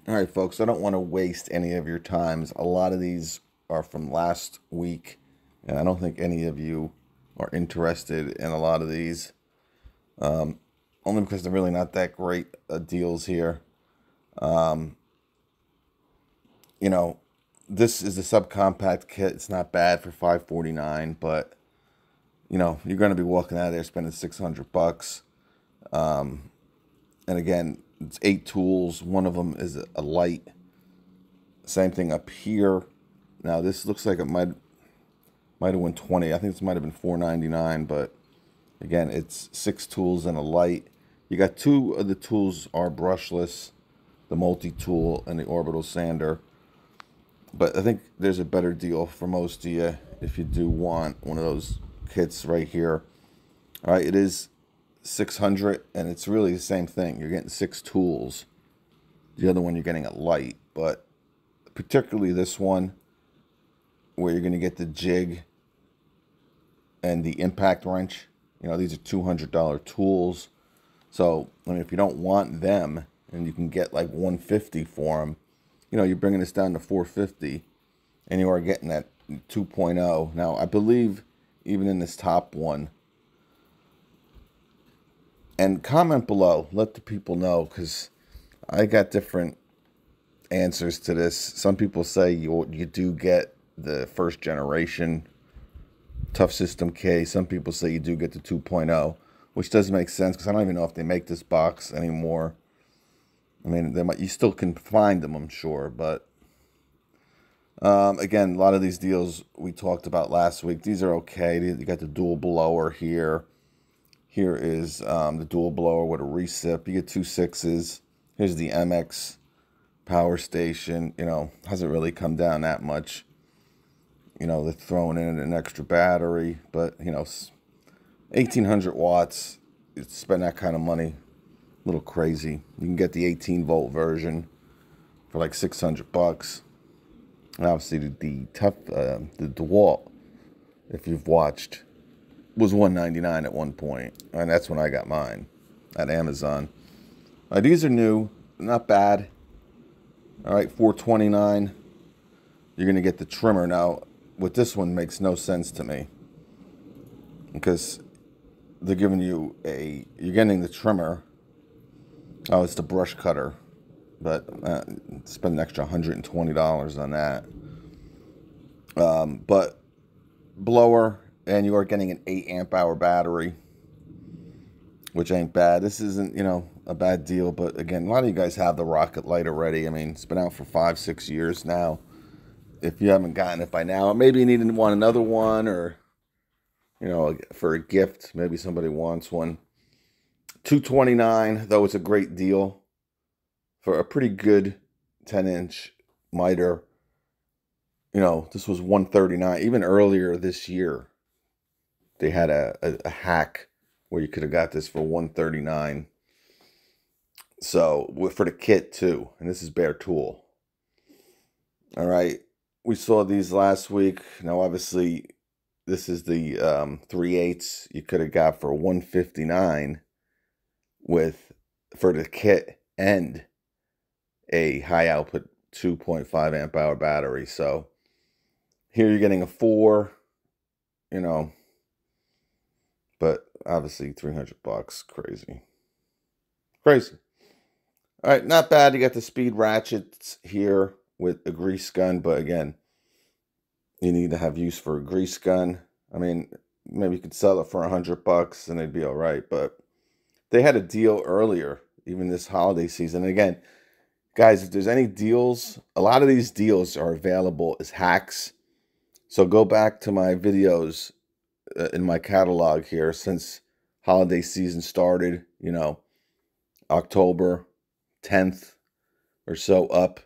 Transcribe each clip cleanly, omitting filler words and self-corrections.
All right, folks, I don't want to waste any of your times. A lot of these are from last week, and I don't think any of you are interested in a lot of these, only because they're really not that great deals here. Um, you know, this is the subcompact kit. It's not bad for 549, but you're going to be walking out of there spending 600 bucks. And again, it's 8 tools. One of them is a light. Same thing up here. Now this looks like it might have won 20. I think this might have been 499, but again, it's 6 tools and a light. You got 2 of the tools are brushless, the multi-tool and the orbital sander. But I think there's a better deal for most of you if you do want one of those kits right here. All right, it is 600, and it's really the same thing. You're getting 6 tools. The other one you're getting a light, but particularly this one where you're going to get the jig and the impact wrench. These are $200 tools. So, I mean, if you don't want them and you can get like 150 for them, you're bringing this down to 450 and you are getting that 2.0. Now, I believe even in this top one, and comment below, let the people know, because I got different answers to this. Some people say you do get the first generation Tough System K. Some people say you do get the 2.0, which does make sense because I don't even know if they make this box anymore. I mean, you still can find them, I'm sure, but again, a lot of these deals we talked about last week, these are okay. You got the dual blower here. Here is the dual blower with a recip. You get 2 6s. Here's the MX power station. Hasn't really come down that much. They're throwing in an extra battery, but 1800 watts. Spend that kind of money, a little crazy. You can get the 18-volt version for like 600 bucks. And obviously the DeWalt, if you've watched, was 199 at one point, and that's when I got mine at Amazon. These are new, not bad. All right, 429. You're gonna get the trimmer now. With this one, makes no sense to me because they're giving you you're getting the trimmer. Oh, it's the brush cutter, but spend an extra $120 on that. But blower, and you are getting an 8 amp hour battery, which ain't bad. This isn't, a bad deal, but again, a lot of you guys have the Rocket Light already. I mean, it's been out for 5-6 years now. If you haven't gotten it by now, maybe you need to want another one, or for a gift, maybe somebody wants one. 229, though, it's a great deal for a pretty good 10-inch miter. This was 139. Even earlier this year, they had a hack where you could have got this for 139. So for the kit too, and this is bare tool. All right, we saw these last week. Now, obviously, this is the 3/8 you could have got for 159 for the kit and a high output 2.5 amp hour battery. So here you're getting a 4, but obviously 300 bucks, crazy. Crazy. All right, not bad. You got the speed ratchets here with a grease gun, but again, you need to have use for a grease gun. I mean, maybe you could sell it for 100 bucks and they'd be all right, but they had a deal earlier, even this holiday season. And again, guys, if there's any deals, a lot of these deals are available as hacks. So go back to my videos in my catalog here since holiday season started, October 10th or so up.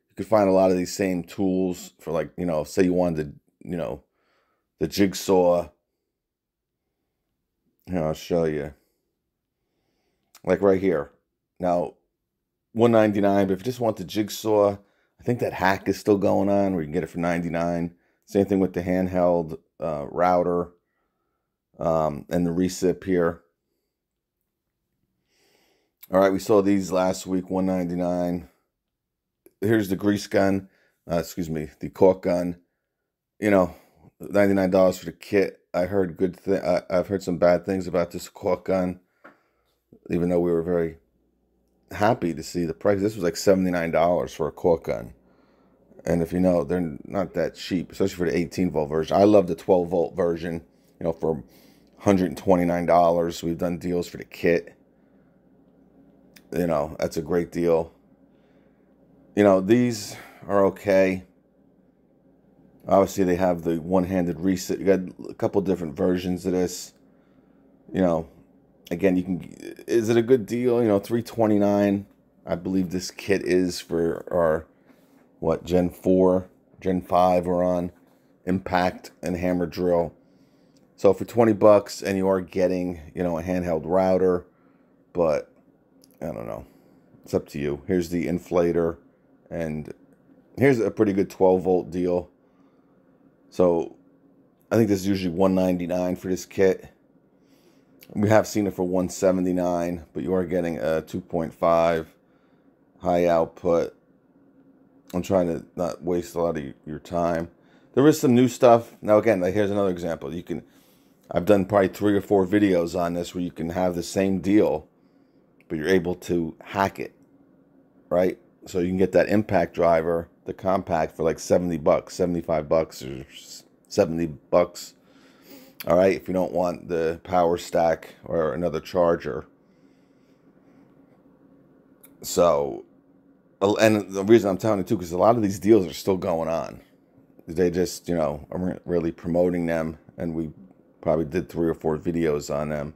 You could find a lot of these same tools for, like, say you wanted, the jigsaw. Here, I'll show you. Like right here. Now, 199, but if you just want the jigsaw, I think that hack is still going on where you can get it for 99. Same thing with the handheld router and the recip here. All right, we saw these last week, 199. here's the grease gun, excuse me, the caulk gun. You know, $99 for the kit. I heard I've heard some bad things about this caulk gun, even though we were very happy to see the price. This was like $79 for a caulk gun. And if you know, they're not that cheap, especially for the 18-volt version. I love the 12-volt version, you know, for $129. We've done deals for the kit. You know, that's a great deal. You know, these are okay. Obviously, they have the one-handed reset. You got a couple different versions of this. You know, again, you can. Is it a good deal? You know, $329. I believe this kit is for our Gen 4, Gen 5 we're on, impact and hammer drill. So for $20, and you are getting, you know, a handheld router, but I don't know. It's up to you. Here's the inflator, and here's a pretty good 12-volt deal. So I think this is usually $199 for this kit. We have seen it for $179, but you are getting a 2.5 high output. I'm trying to not waste a lot of your time. There is some new stuff. Now again, here's another example. I've done probably 3 or 4 videos on this where you can have the same deal, but you're able to hack it, right? So you can get that impact driver, the compact, for like $70, $75 or $70. All right, if you don't want the power stack or another charger. So, and the reason I'm telling you too, because a lot of these deals are still going on. They just, you know, aren't really promoting them, and we probably did 3 or 4 videos on them.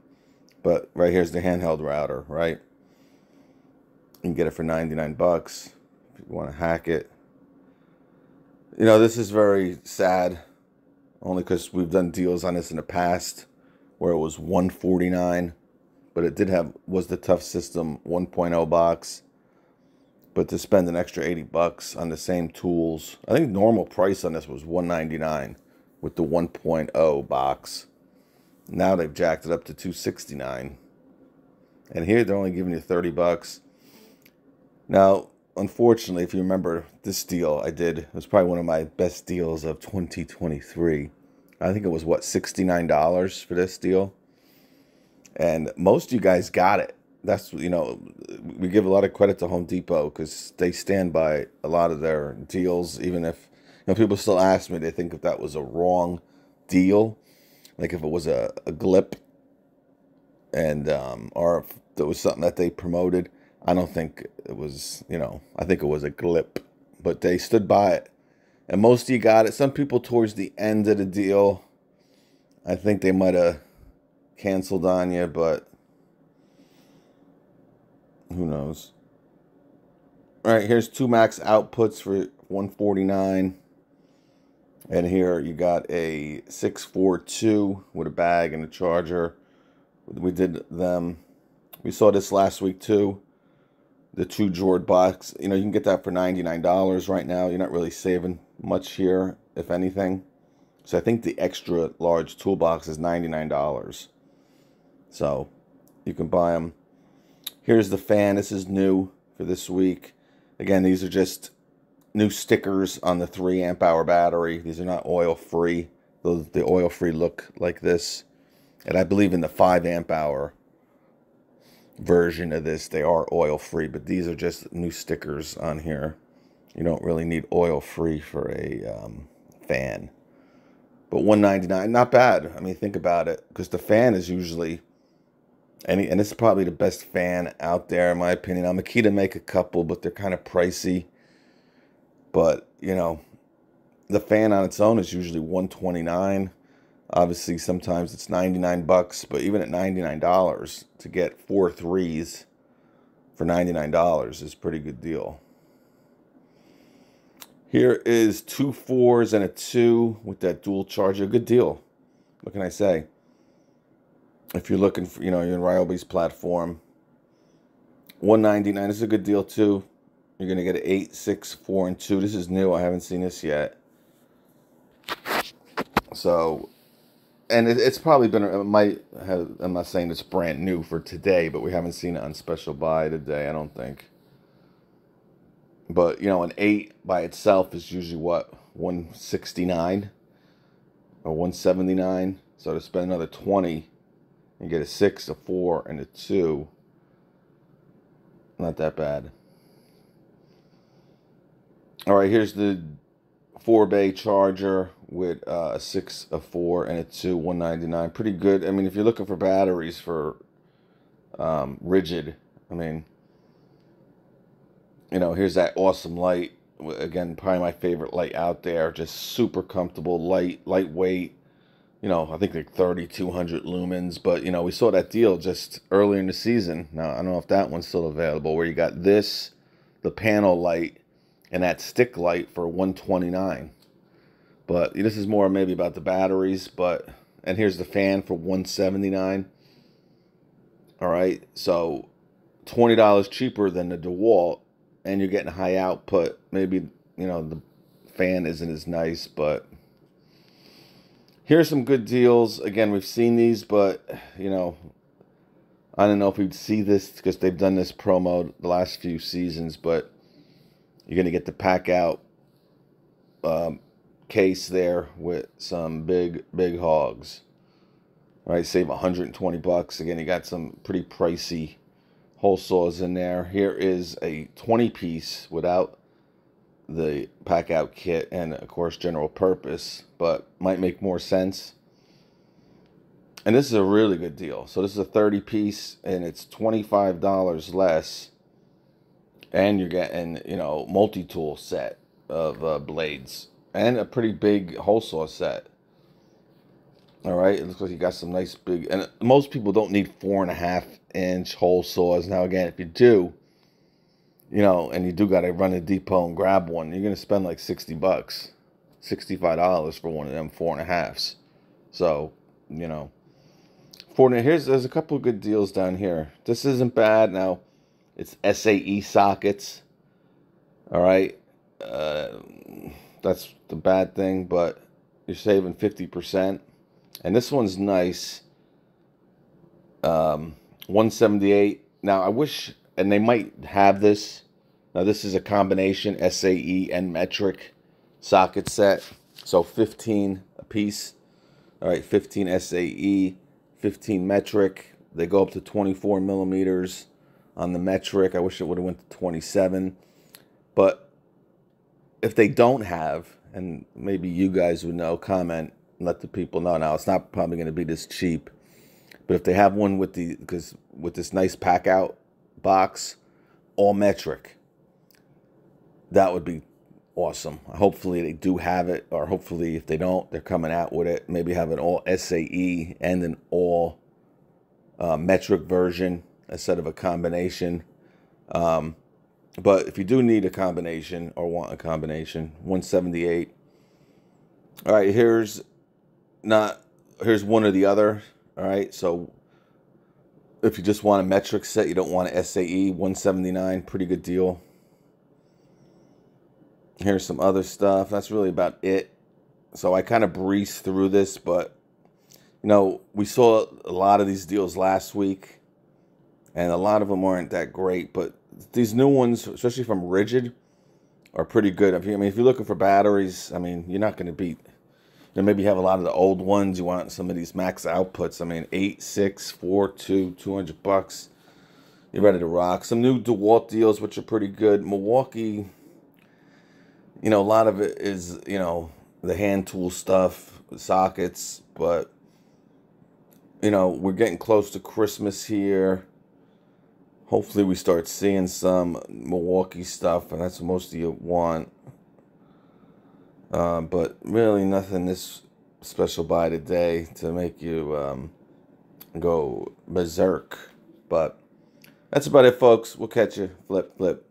But right here's the handheld router, right? You can get it for $99 if you want to hack it. You know, this is very sad, only because we've done deals on this in the past where it was $149, but it was the Tough System 1.0 box. But to spend an extra $80 on the same tools, I think normal price on this was $199 with the 1.0 box. Now they've jacked it up to $269, and here they're only giving you $30. Now, unfortunately, if you remember this deal I did, it was probably one of my best deals of 2023. I think it was, what, $69 for this deal? And most of you guys got it. That's, you know, we give a lot of credit to Home Depot because they stand by a lot of their deals, even if, you know, people still ask me, they think if that was a wrong deal, like if it was a glip, and or if there was something that they promoted. I don't think it was, you know, I think it was a glip, but they stood by it. And most of you got it. Some people towards the end of the deal, I think they might have canceled on you, but who knows. All right, here's 2 max outputs for $149. And here you got a 642 with a bag and a charger. We did them. We saw this last week too. The 2 Jord box. You know, you can get that for $99 right now. You're not really saving much here, if anything. So I think the extra large toolbox is $99. So you can buy them. Here's the fan. This is new for this week. Again, these are just new stickers on the 3 amp hour battery. These are not oil free. The oil free look like this. And I believe in the 5 amp hour version of this, they are oil free, but these are just new stickers on here. You don't really need oil free for a fan. But $199, not bad. I mean, think about it, because the fan is usually, and this is probably the best fan out there in my opinion. Now, Makita make a couple, but they're kind of pricey. But, you know, the fan on its own is usually $129. Obviously, sometimes it's $99, but even at $99 to get 4 3s for $99 is a pretty good deal. Here is 2 4s and a 2 with that dual charger. Good deal. What can I say? If you're looking for, you know, you're in Ryobi's platform, $199 is a good deal too. You're gonna get an 8, 6, 4, and 2. This is new. I haven't seen this yet. So, and it's probably been, it might have, I'm not saying it's brand new for today, but we haven't seen it on special buy today, I don't think. But, you know, an 8 by itself is usually what, 169 or 179. So to spend another 20 and get a 6, a 4, and a 2, not that bad. All right, here's the 4-bay charger with a 6, a 4, and a 2, 199. Pretty good. I mean, if you're looking for batteries for rigid, I mean, you know, here's that awesome light. Again, probably my favorite light out there. Just super comfortable, lightweight. You know, I think like 3,200 lumens. But, you know, we saw that deal just earlier in the season. Now, I don't know if that one's still available, where you got this, the panel light, and that stick light for 129. But this is more maybe about the batteries. But, and here's the fan for 179. All right, so $20 cheaper than the DeWalt, and you're getting high output. Maybe, you know, the fan isn't as nice, but here's some good deals. Again, we've seen these, but, you know, I don't know if we'd see this because they've done this promo the last few seasons, but you're going to get the pack out case there with some big hogs. All right, save $120. Again, you got some pretty pricey hole saws in there. Here is a 20-piece without the pack out kit and, of course, general purpose, but might make more sense. And this is a really good deal. So this is a 30-piece, and it's $25 less, and you're getting, you know, multi-tool set of blades and a pretty big hole saw set. All right, it looks like you got some nice big, and most people don't need 4.5-inch hole saws. Now, again, if you do, you know, and you do got to run to Depot and grab one, you're going to spend like $60, $65 for one of them 4.5s. So, you know, there's a couple of good deals down here. This isn't bad. Now, it's SAE sockets. All right, that's the bad thing, but you're saving 50%. And this one's nice. 178. Now, I wish, and they might have this. Now, this is a combination SAE and metric socket set. So 15 a piece. All right, 15 SAE, 15 metric. They go up to 24 millimeters on the metric. I wish it would have went to 27. But if they don't have, and maybe you guys would know, comment, let the people know. Now, it's not probably going to be this cheap, but if they have one with with this nice pack out box, all metric, that would be awesome. Hopefully they do have it, or hopefully if they don't, they're coming out with it. Maybe have an all SAE and an all metric version instead of a combination. But if you do need a combination or want a combination, 178. All right, here's one or the other. All right, so if you just want a metric set, you don't want an SAE, 179, pretty good deal. Here's some other stuff. That's really about it. So I kind of breezed through this, but, you know, we saw a lot of these deals last week, and a lot of them aren't that great, but these new ones, especially from Rigid, are pretty good. I mean, if you're looking for batteries, I mean, you're not going to beat. You know, maybe you have a lot of the old ones. You want some of these max outputs. I mean, 8, 6, 4, 2, $200. You're ready to rock. Some new DeWalt deals, which are pretty good. Milwaukee, you know, a lot of it is, you know, the hand tool stuff, sockets, but, you know, we're getting close to Christmas here. Hopefully we start seeing some Milwaukee stuff, and that's what most of you want. But really nothing this special by today to make you go berserk. But that's about it, folks. We'll catch you. Flip.